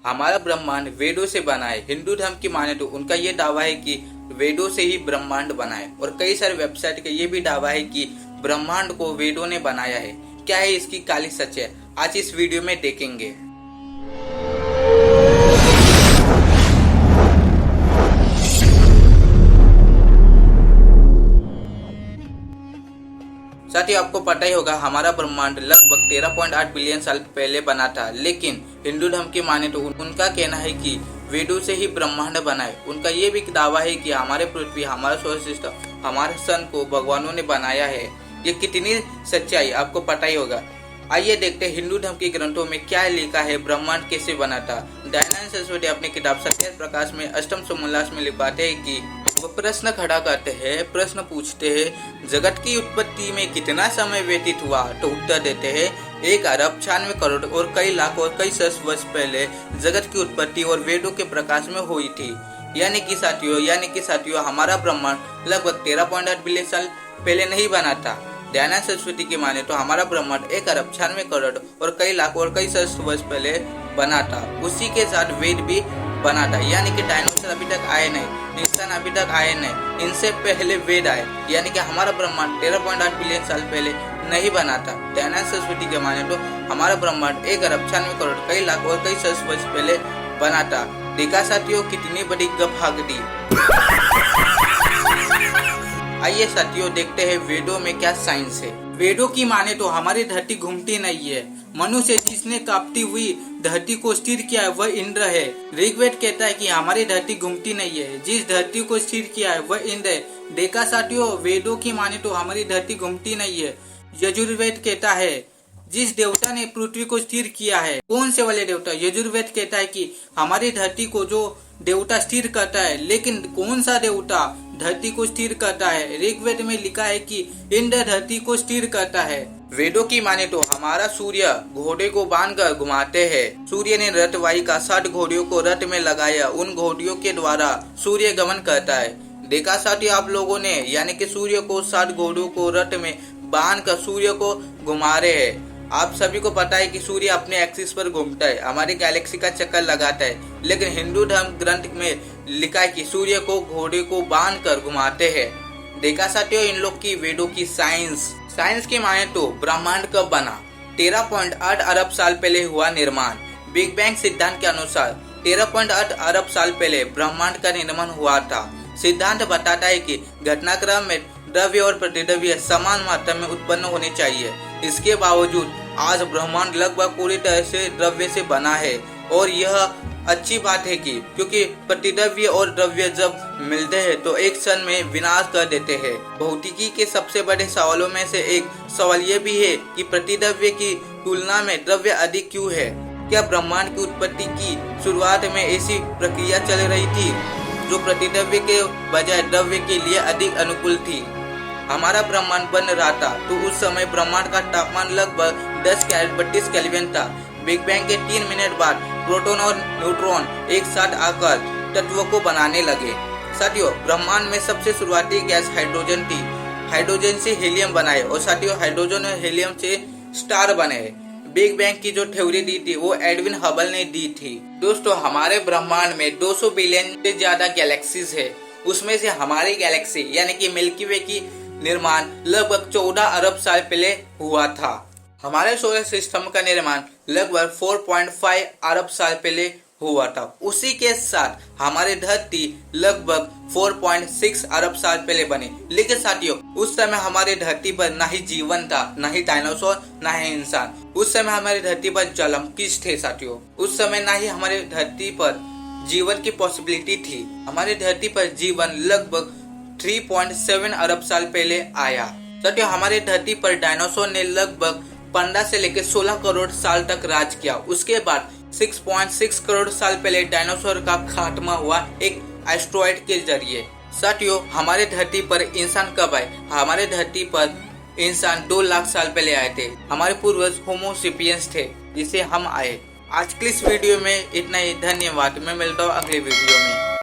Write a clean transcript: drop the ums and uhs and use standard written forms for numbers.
हमारा ब्रह्मांड वेदों से बना है। हिंदू धर्म की माने तो उनका ये दावा है कि वेदों से ही ब्रह्मांड बना है, और कई सारे वेबसाइट का ये भी दावा है कि ब्रह्मांड को वेदों ने बनाया है। क्या है इसकी काली सच है, आज इस वीडियो में देखेंगे। साथियों, आपको पता ही होगा हमारा ब्रह्मांड लगभग 13.8 बिलियन साल पहले बना था, लेकिन हिंदू धर्म की माने तो उनका कहना है कि वेदों से ही ब्रह्मांड बना है। उनका ये भी दावा है कि हमारे पृथ्वी, हमारा सोलर सिस्टम, हमारे सन को भगवानों ने बनाया है। ये कितनी सच्चाई आपको पता ही होगा। आइए देखते हैं हिंदू धर्म के ग्रंथों में क्या लिखा है, ब्रह्मांड कैसे बना था। दयानंद सरस्वती अपनी किताब सत्य प्रकाश में अष्टम समोल्लास में लिखवाते हैं कि वो प्रश्न खड़ा करते हैं, प्रश्न पूछते हैं, जगत की उत्पत्ति में कितना समय व्यतीत हुआ? तो उत्तर देते हैं 1 अरब 96 करोड़ और कई लाख और कई सहस्त्र वर्ष पहले जगत की उत्पत्ति और वेदों के प्रकाश में हुई थी। यानी कि साथियों हमारा ब्रह्मांड लगभग 13.8 बिलियन साल पहले नहीं बना था। दयानंद सरस्वती की माने तो हमारा ब्रह्मांड 1 अरब 96 करोड़ और कई लाख और कई सहस्त्र वर्ष पहले बना था। उसी के साथ वेद भी बना था। यानी कि डायनासोर अभी तक आए नहीं, इंसान अभी तक आए नहीं, इनसे पहले वेद आए। यानी कि हमारा ब्रह्मांड 13.8 बिलियन साल पहले नहीं बना था। दयानंद सरस्वती के माने तो हमारा ब्रह्मांड 1 अरब 96 करोड़ कई लाख और कई सहस्त्र वर्ष पहले बना था। देखा साथियों कितनी बड़ी गपहागटी। आइए साथियों देखते हैं वेदों में क्या साइंस है। वेदों की माने तो हमारी धरती घूमती नहीं है। मनुष्य जिसने कांपती हुई धरती को स्थिर किया है वह इंद्र है। ऋग्वेद कहता है कि हमारी धरती घूमती नहीं है, जिस धरती को स्थिर किया है वह इंद्र है। देखा साथियों, वेदों की माने तो हमारी धरती घूमती नहीं है। यजुर्वेद कहता है जिस देवता ने पृथ्वी को स्थिर किया है। कौन से वाले देवता? यजुर्वेद कहता है कि हमारी धरती को जो देवता स्थिर करता है, लेकिन कौन सा देवता धरती को स्थिर करता है? ऋग्वेद में लिखा है कि इंद्र धरती को स्थिर करता है। वेदों की माने तो हमारा सूर्य घोड़े को बांधकर घुमाते हैं। सूर्य ने रथवाही का 60 घोड़ियों को रथ में लगाया, उन घोड़ियों के द्वारा सूर्य गमन करता है। देखा साथियों आप लोगों ने, यानी कि सूर्य को 60 घोड़ों को रथ में बांधकर सूर्य को घुमा रहे हैं। आप सभी को पता है कि सूर्य अपने एक्सिस पर घूमता है, हमारी गैलेक्सी का चक्कर लगाता है, लेकिन हिंदू धर्म ग्रंथ में लिखा है कि सूर्य को घोड़े को बांधकर घुमाते हैं। देखा साथियों इन लोग की वेदों की साइंस की माने तो ब्रह्मांड कब बना? 13.8 अरब साल पहले हुआ निर्माण। बिग बैंग सिद्धांत के अनुसार 13.8 अरब साल पहले ब्रह्मांड का निर्माण हुआ था। सिद्धांत बताता है कि घटनाक्रम में द्रव्य और प्रतिद्रव्य समान मात्रा में उत्पन्न होने चाहिए। इसके बावजूद आज ब्रह्मांड लगभग पूरी तरह से द्रव्य से बना है, और यह अच्छी बात है क्योंकि प्रतिद्रव्य और द्रव्य जब मिलते हैं तो एक क्षण में विनाश कर देते हैं। भौतिकी के सबसे बड़े सवालों में से एक सवाल यह भी है कि प्रतिद्रव्य की तुलना में द्रव्य अधिक क्यों है? क्या ब्रह्मांड की उत्पत्ति की शुरुआत में ऐसी प्रक्रिया चल रही थी जो प्रतिद्रव्य के बजाय द्रव्य के लिए अधिक अनुकूल थी? हमारा ब्रह्मांड बन रहा था तो उस समय ब्रह्मांड का तापमान लगभग 10 केल्विन था। बिग बैंग के 3 मिनट बाद प्रोटॉन और न्यूट्रॉन एक साथ आकर तत्वों को बनाने लगे। साथियों ब्रह्मांड में सबसे शुरुआती गैस हाइड्रोजन थी। हाइड्रोजन से हीलियम बनाए, और साथियों हाइड्रोजन और हीलियम से स्टार बने। बिग बैंग की जो थ्योरी दी थी वो एडविन हबल ने दी थी। दोस्तों हमारे ब्रह्मांड में 200 बिलियन से ज्यादा गैलेक्सीज है। उसमें से हमारी गैलेक्सी यानी कि मिल्की वे की निर्माण लगभग 14 अरब साल पहले हुआ था। हमारे सोलर सिस्टम का निर्माण लगभग 4.5 अरब साल पहले हुआ था। उसी के साथ हमारी धरती लगभग 4.6 अरब साल पहले बनी। लेकिन साथियों उस समय हमारी धरती पर न ही जीवन था, न ही डायनासोर, न ही इंसान। उस समय हमारी धरती पर जलमकीट थे। साथियों उस समय न ही हमारी धरती पर जीवन की पॉसिबिलिटी थी। हमारी धरती पर जीवन लगभग 3.7 अरब साल पहले आया। साथियों हमारी धरती पर डायनासोर ने लगभग 15 से लेकर 16 करोड़ साल तक राज किया। उसके बाद 6.6 करोड़ साल पहले डायनासोर का खात्मा हुआ एक एस्ट्रॉयड के जरिए। साथियों हमारे धरती पर इंसान कब आए? हमारे धरती पर इंसान 2 लाख साल पहले आए थे। हमारे पूर्वज होमो सेपियंस थे, जिसे हम आए। आज की इस वीडियो में इतना ही। धन्यवाद। मैं मिलता हूँ अगले वीडियो में।